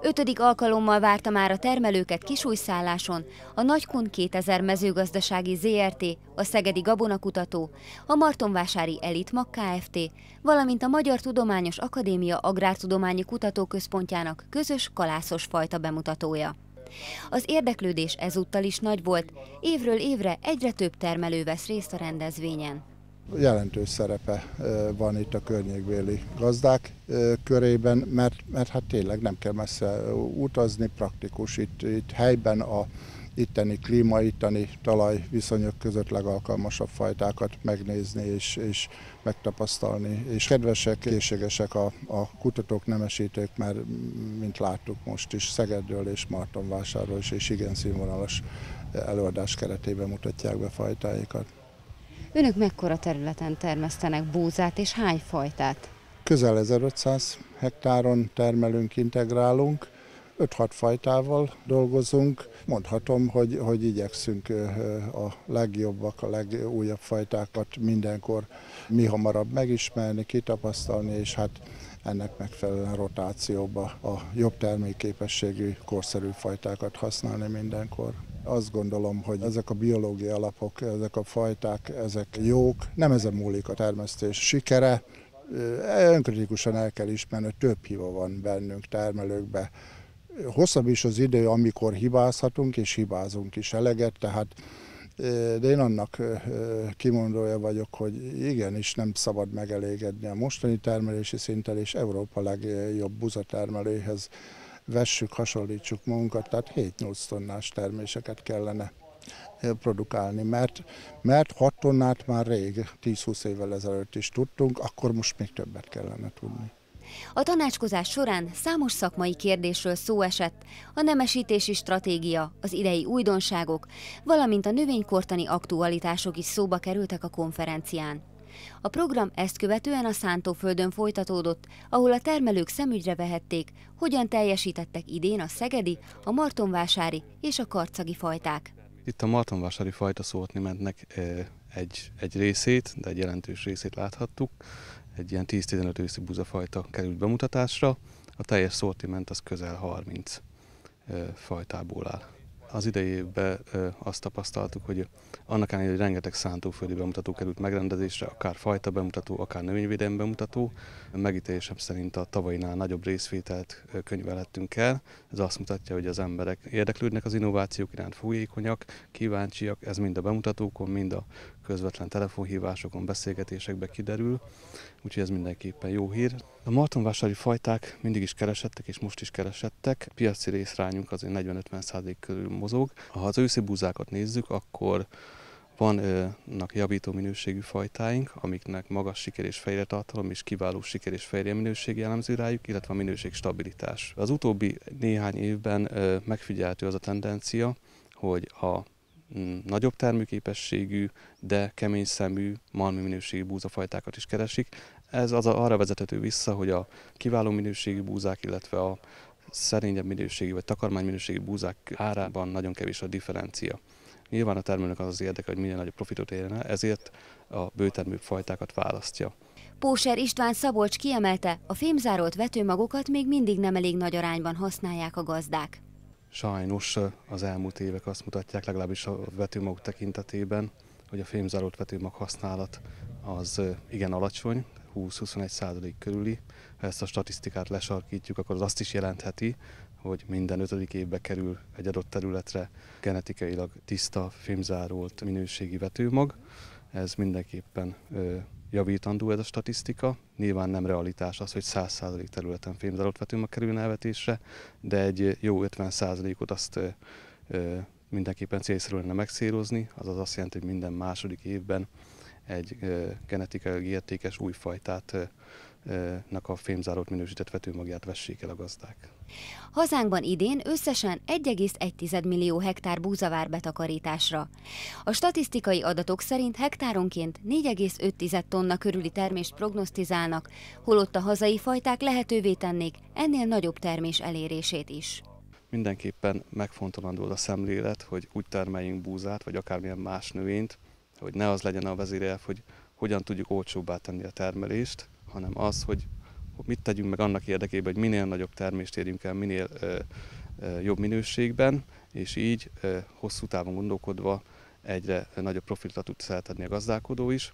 Ötödik alkalommal várta már a termelőket Kisújszálláson a Nagykun 2000 mezőgazdasági ZRT, a Szegedi Gabonakutató, a Martonvásári Elitmag Kft., valamint a Magyar Tudományos Akadémia Agrártudományi Kutatóközpontjának közös kalászos fajta bemutatója. Az érdeklődés ezúttal is nagy volt, évről évre egyre több termelő vesz részt a rendezvényen. Jelentős szerepe van itt a környékbéli gazdák körében, mert hát tényleg nem kell messze utazni, praktikus itt helyben a itteni klíma, itteni talajviszonyok között legalkalmasabb fajtákat megnézni és megtapasztalni. És kedvesek, készségesek a kutatók, nemesítők, mert mint láttuk most is Szegedről és Martonvásárról is, és igen színvonalas előadás keretében mutatják be fajtáikat. Önök mekkora területen termesztenek búzát és hány fajtát? Közel 1500 hektáron termelünk, integrálunk, 5-6 fajtával dolgozunk. Mondhatom, hogy igyekszünk a legjobbak, a legújabb fajtákat mindenkor mi hamarabb megismerni, kitapasztalni, és hát ennek megfelelően rotációba a jobb termékképességű, korszerű fajtákat használni mindenkor. Azt gondolom, hogy ezek a biológiai alapok, ezek a fajták, ezek jók, nem ezen múlik a termesztés sikere. Önkritikusan el kell ismerni, hogy több hiba van bennünk, termelőkbe. Hosszabb is az idő, amikor hibázhatunk, és hibázunk is eleget, tehát de én annak kimondója vagyok, hogy igenis nem szabad megelégedni a mostani termelési szinttel, és Európa legjobb buzatermelőhez vessük, hasonlítsuk magunkat, tehát 7-8 tonnás terméseket kellene produkálni, mert 6 tonnát már rég, 10-20 évvel ezelőtt is tudtunk, akkor most még többet kellene tudni. A tanácskozás során számos szakmai kérdésről szó esett, a nemesítési stratégia, az idei újdonságok, valamint a növénykortani aktualitások is szóba kerültek a konferencián. A program ezt követően a szántóföldön folytatódott, ahol a termelők szemügyre vehették, hogyan teljesítettek idén a szegedi, a martonvásári és a karcagi fajták. Itt a martonvásári fajta szortimentnek egy részét, de egy jelentős részét láthattuk. Egy ilyen 10-15 őszi búzafajta került bemutatásra, a teljes szortiment az közel 30 fajtából áll. Az idei évben azt tapasztaltuk, hogy annak ellenére, hogy rengeteg szántóföldi bemutató került megrendezésre, akár fajta bemutató, akár növényvédelmi bemutató, megítélésem szerint a tavainál nagyobb részvételt könyvelhettünk el. Ez azt mutatja, hogy az emberek érdeklődnek az innovációk iránt, fogékonyak, kíváncsiak, ez mind a bemutatókon, mind a közvetlen telefonhívásokon, beszélgetésekben kiderül, úgyhogy ez mindenképpen jó hír. A martonvásári fajták mindig is keresettek, és most is keresettek. Piaci részrányunk azért 40-50% körül mozog. Ha az őszi búzákat nézzük, akkor vannak javító minőségű fajtáink, amiknek magas siker és fejretartalom és kiváló siker és fejre minőség jellemző rájuk, illetve a minőség stabilitás. Az utóbbi néhány évben megfigyelhető az a tendencia, hogy a nagyobb termőképességű, de kemény szemű, malmi minőségű búzafajtákat is keresik. Ez arra vezethető vissza, hogy a kiváló minőségű búzák, illetve a szerényebb minőségű vagy takarmány minőségű búzák árában nagyon kevés a differencia. Nyilván a termelőnek az érdeke, hogy minél nagyobb profitot érjen el, ezért a bőtermőbb fajtákat választja. Póser István Szabolcs kiemelte, a fémzárolt vetőmagokat még mindig nem elég nagy arányban használják a gazdák. Sajnos az elmúlt évek azt mutatják, legalábbis a vetőmagok tekintetében, hogy a fémzárolt vetőmag használat az igen alacsony, 20-21% körüli. Ha ezt a statisztikát lesarkítjuk, akkor az azt is jelentheti, hogy minden 5. évbe kerül egy adott területre genetikailag tiszta, fémzárolt minőségi vetőmag. Ez mindenképpen javítandó ez a statisztika. Nyilván nem realitás az, hogy 100% területen fémzárolt vetőmag kerülne elvetésre, de egy jó 50%-ot azt mindenképpen célszerű lenne megcélozni, azaz azt jelenti, hogy minden második évben egy genetikailag értékes új fajtát a fémzárolt minősített vetőmagját vessék el a gazdák. Hazánkban idén összesen 1,1 millió hektár búza vár betakarításra. A statisztikai adatok szerint hektáronként 4,5 tonna körüli termést prognosztizálnak, holott a hazai fajták lehetővé tennék ennél nagyobb termés elérését is. Mindenképpen megfontolandó a szemlélet, hogy úgy termeljünk búzát, vagy akármilyen más növényt, hogy ne az legyen a vezérelv, hogy hogyan tudjuk olcsóbbá tenni a termelést, hanem az, hogy mit tegyünk meg annak érdekében, hogy minél nagyobb termést érjünk el, minél jobb minőségben, és így hosszú távon gondolkodva egyre nagyobb profitot tud szeretni a gazdálkodó is.